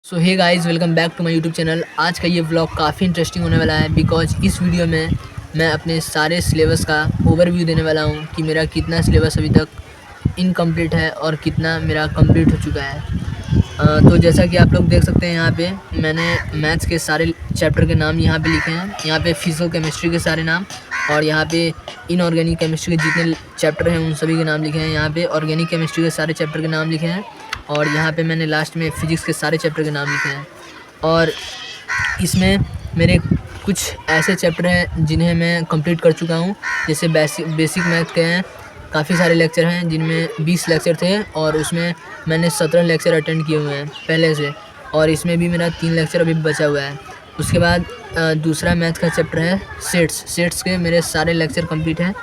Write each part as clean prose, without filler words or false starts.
So hey guys, welcome back to my YouTube channel. आज का ये व्लॉग काफ़ी इंटरेस्टिंग होने वाला है बिकॉज इस वीडियो में मैं अपने सारे सिलेबस का ओवरव्यू देने वाला हूँ कि मेरा कितना सिलेबस अभी तक इनकम्प्लीट है और कितना मेरा कंप्लीट हो चुका है। तो जैसा कि आप लोग देख सकते हैं, यहाँ पे मैंने मैथ्स के सारे चैप्टर के नाम यहाँ पे लिखे हैं। यहाँ पे फिजिकल केमिस्ट्री के सारे नाम और यहाँ पे इनऑर्गेनिक केमिस्ट्री के जितने चैप्टर हैं उन सभी के नाम लिखे हैं। यहाँ पे ऑर्गेनिक केमिस्ट्री के सारे चैप्टर के नाम लिखे हैं और यहाँ पे मैंने लास्ट में फिजिक्स के सारे चैप्टर के नाम लिखे हैं। और इसमें मेरे कुछ ऐसे चैप्टर हैं जिन्हें मैं कंप्लीट कर चुका हूँ, जैसे बेसिक मैथ के हैं। काफ़ी सारे लेक्चर हैं जिनमें 20 लेक्चर थे और उसमें मैंने 17 लेक्चर अटेंड किए हुए हैं पहले से, और इसमें भी मेरा 3 लेक्चर अभी बचा हुआ है। उसके बाद दूसरा मैथ का चैप्टर है सेट्स के मेरे सारे लेक्चर कंप्लीट हैं।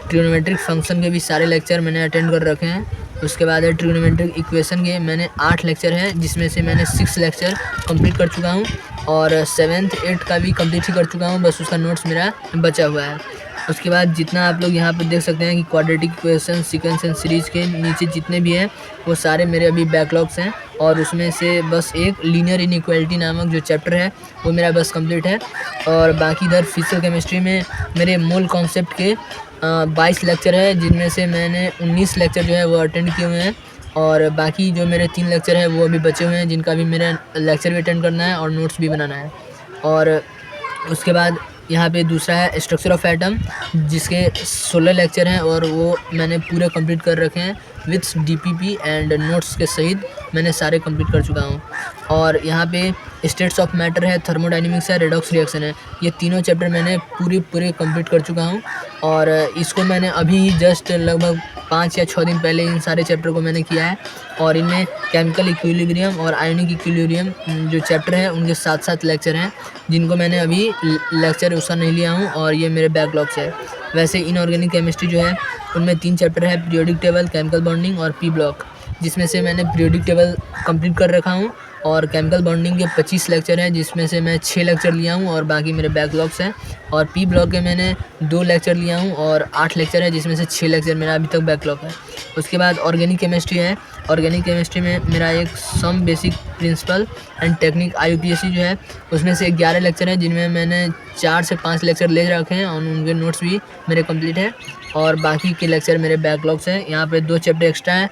ट्रिग्नोमेट्रिक फंक्शन के भी सारे लेक्चर मैंने अटेंड कर रखे हैं। उसके बाद है ट्रिग्नोमेट्रिक इक्वेशन के मैंने 8 लेक्चर हैं, जिसमें से मैंने 6 लेक्चर कंप्लीट कर चुका हूँ और 7th 8th का भी कंप्लीट ही कर चुका हूँ, बस उसका नोट्स मेरा बचा हुआ है। उसके बाद जितना आप लोग यहाँ पर देख सकते हैं कि quadratic equation, sequence and series के नीचे जितने भी हैं वो सारे मेरे अभी बैकलॉग्स हैं, और उसमें से बस एक लीनियर इनइक्वालिटी नामक जो चैप्टर है वो मेरा बस कंप्लीट है। और बाकी इधर फिजिकल केमिस्ट्री में मेरे मोल कॉन्सेप्ट के 22 लेक्चर है, जिनमें से मैंने 19 लेक्चर जो है वो अटेंड किए हुए हैं, और बाकी जो मेरे 3 लेक्चर हैं वो अभी बचे हुए हैं, जिनका भी मेरा लेक्चर भी अटेंड करना है और नोट्स भी बनाना है। और उसके बाद यहाँ पे दूसरा है स्ट्रक्चर ऑफ एटम, जिसके 16 लेक्चर हैं और वो मैंने पूरे कंप्लीट कर रखे हैं विथ डीपीपी एंड नोट्स के सहित मैंने सारे कंप्लीट कर चुका हूँ। और यहाँ पे स्टेट्स ऑफ मैटर है, थर्मोडायनेमिक्स है, रेडॉक्स रिएक्शन है, ये तीनों चैप्टर मैंने पूरे कंप्लीट कर चुका हूँ। और इसको मैंने अभी जस्ट लगभग 5 या 6 दिन पहले इन सारे चैप्टर को मैंने किया है। और इनमें केमिकल इक्विलिब्रियम और आयनिक इक्विलिब्रियम जो चैप्टर है उनके 7 लेक्चर हैं, जिनको मैंने अभी लेक्चर उसका नहीं लिया हूँ और ये मेरे बैकलॉग्स है। वैसे इनऑर्गेनिक केमिस्ट्री जो है उनमें 3 चैप्टर है, पीरियोडिक टेबल, केमिकल बॉन्डिंग और पी ब्लॉक, जिसमें से मैंने पीरियोडिक टेबल कंप्लीट कर रखा हूँ। और केमिकल बॉन्डिंग के 25 लेक्चर हैं, जिसमें से मैं 6 लेक्चर लिया हूँ और बाकी मेरे बैकलॉग्स हैं। और पी ब्लॉक के मैंने 2 लेक्चर लिया हूँ और 8 लेक्चर है, जिसमें से 6 लेक्चर मेरा अभी तक बैकलॉग है। उसके बाद ऑर्गेनिक केमिस्ट्री है। ऑर्गेनिक केमिस्ट्री में मेरा एक some basic principle and technique IUPAC जो है उसमें से 11 लेक्चर है, जिनमें मैंने 4 से 5 लेक्चर ले रखे हैं और उनके नोट्स भी मेरे कंप्लीट है। और बाकी के लेक्चर मेरे बैकलॉग्स हैं। यहाँ पे 2 चैप्टर एक्स्ट्रा हैं,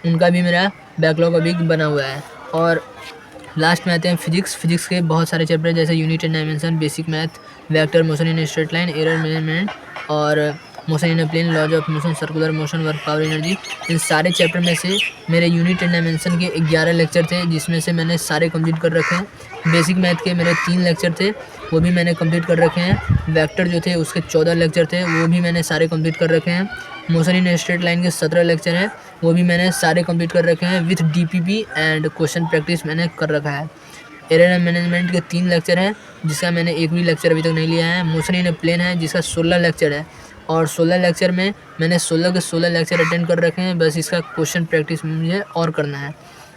उनका भी मेरा बैकलॉग अभी बना हुआ है। और लास्ट में आते हैं फिजिक्स के बहुत सारे चैप्टर हैं, जैसे unit and dimension, basic math, vector, motion in straight line, error management और motion in plane, laws of motion, circular motion, work, power, energy. इन सारे चैप्टर में से मेरे यूनिट एंड डायमेंशन के 11 लेक्चर थे, जिसमें से मैंने सारे कंप्लीट कर रखे हैं। बेसिक मैथ के मेरे 3 लेक्चर थे, वो भी मैंने कंप्लीट कर रखे हैं। वेक्टर जो थे उसके 14 लेक्चर थे, वो भी मैंने सारे कंप्लीट कर रखे हैं। मोशन इन स्ट्रेट लाइन के 17 लेक्चर हैं, वो भी मैंने सारे कंप्लीट कर रखे हैं with DPP and question practice मैंने कर रखा है। एरर मैनेजमेंट के 3 लेक्चर हैं, जिसका मैंने एक भी लेक्चर अभी तक नहीं लिया है। मोशन इन प्लेन है, जिसका 16 लेक्चर है, और 16 लेक्चर में मैंने 16 के 16 लेक्चर अटेंड कर रखे हैं, बस इसका क्वेश्चन प्रैक्टिस मुझे और करना है।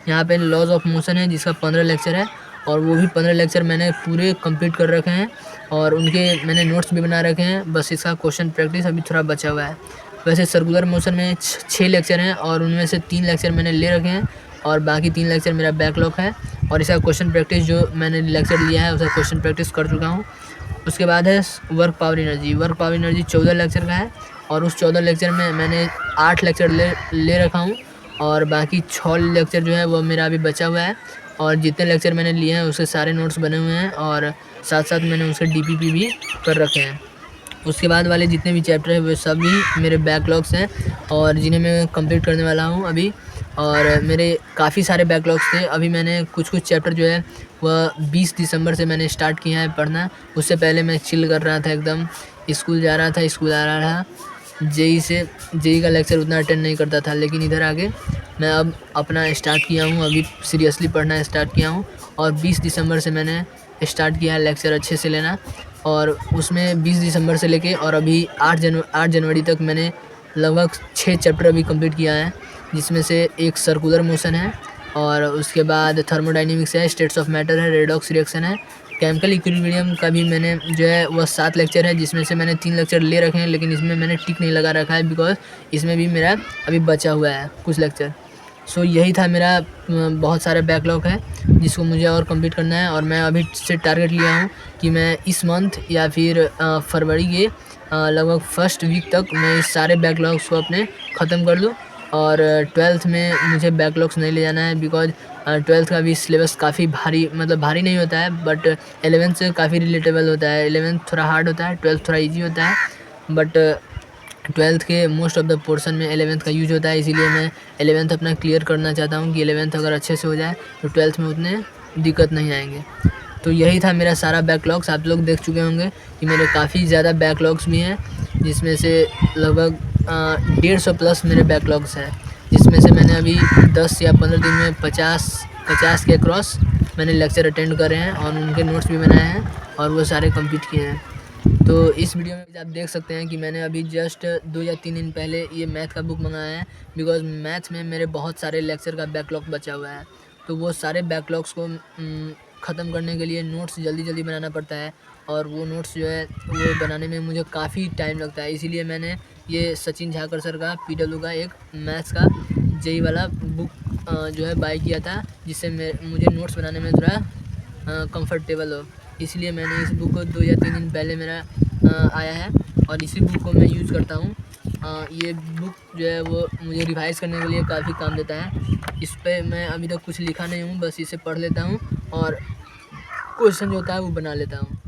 यहाँ पे लॉज ऑफ मोशन है, जिसका 15 लेक्चर है, और वो भी 15 लेक्चर मैंने पूरे कंप्लीट कर रखे हैं और उनके मैंने नोट्स भी बना रखे हैं, बस इसका क्वेश्चन प्रैक्टिस अभी थोड़ा बचा हुआ है। वैसे सर्कुलर मोशन में 6 लेक्चर हैं और उनमें से 3 लेक्चर मैंने ले रखे हैं और बाकी 3 लेक्चर मेरा बैकलॉग है, और इसका क्वेश्चन प्रैक्टिस जो मैंने लेक्चर लिया है उसका क्वेश्चन प्रैक्टिस कर चुका हूँ। उसके बाद है वर्क पावर एनर्जी 14 लेक्चर का है, और उस 14 लेक्चर में मैंने 8 लेक्चर ले रखा हूँ और बाकी 6 लेक्चर जो है वो मेरा अभी बचा हुआ है। और जितने लेक्चर मैंने लिए हैं उसके सारे नोट्स बने हुए हैं और साथ साथ मैंने उसके DPP भी कर रखे हैं। उसके बाद वाले जितने भी चैप्टर हैं वो सभी मेरे बैकलॉग्स हैं और जिन्हें मैं कंप्लीट करने वाला हूँ अभी। और मेरे काफ़ी सारे बैकलॉग्स थे, अभी मैंने कुछ चैप्टर जो है वह 20 दिसंबर से मैंने स्टार्ट किया है पढ़ना। उससे पहले मैं चिल कर रहा था, एकदम स्कूल जा रहा था, स्कूल आ रहा था, जेई का लेक्चर उतना अटेंड नहीं करता था, लेकिन इधर आके मैं अब अपना स्टार्ट किया हूँ, अभी सीरियसली पढ़ना स्टार्ट किया हूँ। और 20 दिसंबर से मैंने स्टार्ट किया है लेक्चर अच्छे से लेना, और उसमें 20 दिसंबर से लेके और अभी 8 जनवरी तक मैंने लगभग 6 चैप्टर अभी कंप्लीट किया है, जिसमें से एक सर्कुलर मोशन है, और उसके बाद थर्मोडायनेमिक्स है, स्टेट्स ऑफ मैटर है, रेडॉक्स रिएक्शन है, केमिकल इक्विलिब्रियम का भी मैंने जो है वह 7 लेक्चर है, जिसमें से मैंने 3 लेक्चर ले रखे हैं, लेकिन इसमें मैंने टिक नहीं लगा रखा है बिकॉज इसमें भी मेरा अभी बचा हुआ है कुछ लेक्चर। सो यही था मेरा बहुत सारा बैकलॉग है जिसको मुझे और कंप्लीट करना है, और मैं अभी से टारगेट लिया हूँ कि मैं इस मंथ या फिर फरवरी के लगभग फर्स्ट वीक तक मैं इस सारे बैकलॉग्स को अपने ख़त्म कर लूँ। और 12th में मुझे बैकलॉग्स नहीं ले जाना है, बिकॉज 12th का भी सिलेबस काफ़ी भारी, मतलब भारी नहीं होता है, बट 11th से काफ़ी रिलेटेबल होता है। 11th थोड़ा हार्ड होता है, 12th थोड़ा ईजी होता है, बट 12th के मोस्ट ऑफ द पोर्शन में 11th का यूज होता है। इसीलिए मैं 11th अपना क्लियर करना चाहता हूँ कि 11th अगर अच्छे से हो जाए तो 12th में उतने दिक्कत नहीं आएंगे। तो यही था मेरा सारा बैकलॉग्स। आप लोग देख चुके होंगे कि मेरे काफ़ी ज़्यादा बैकलॉग्स भी हैं, जिसमें से लगभग 150 प्लस मेरे बैकलॉग्स हैं, जिसमें से मैंने अभी 10 या 15 दिन में 50 के क्रॉस मैंने लेक्चर अटेंड करे हैं और उनके नोट्स भी बनाए हैं और वो सारे कंप्लीट किए हैं। तो इस वीडियो में आप देख सकते हैं कि मैंने अभी जस्ट 2 या 3 दिन पहले ये मैथ का बुक मंगाया है, बिकॉज मैथ में मेरे बहुत सारे लेक्चर का बैकलॉग बचा हुआ है। तो वो सारे बैकलॉग्स को ख़त्म करने के लिए नोट्स जल्दी बनाना पड़ता है, और वो नोट्स जो है वो बनाने में मुझे काफ़ी टाइम लगता है। इसीलिए मैंने ये सचिन झाकर सर का PW का एक मैथ्स का जेई वाला बुक जो है बाय किया था, जिससे मुझे नोट्स बनाने में थोड़ा कंफर्टेबल हो। इसलिए मैंने इस बुक को 2 या 3 दिन पहले मेरा आया है, और इसी बुक को मैं यूज़ करता हूँ। ये बुक जो है वो मुझे रिवाइज़ करने के लिए काफ़ी काम देता है। इस पे मैं अभी तक कुछ लिखा नहीं हूँ, बस इसे पढ़ लेता हूँ और क्वेश्चन जो होता है वो बना लेता हूँ।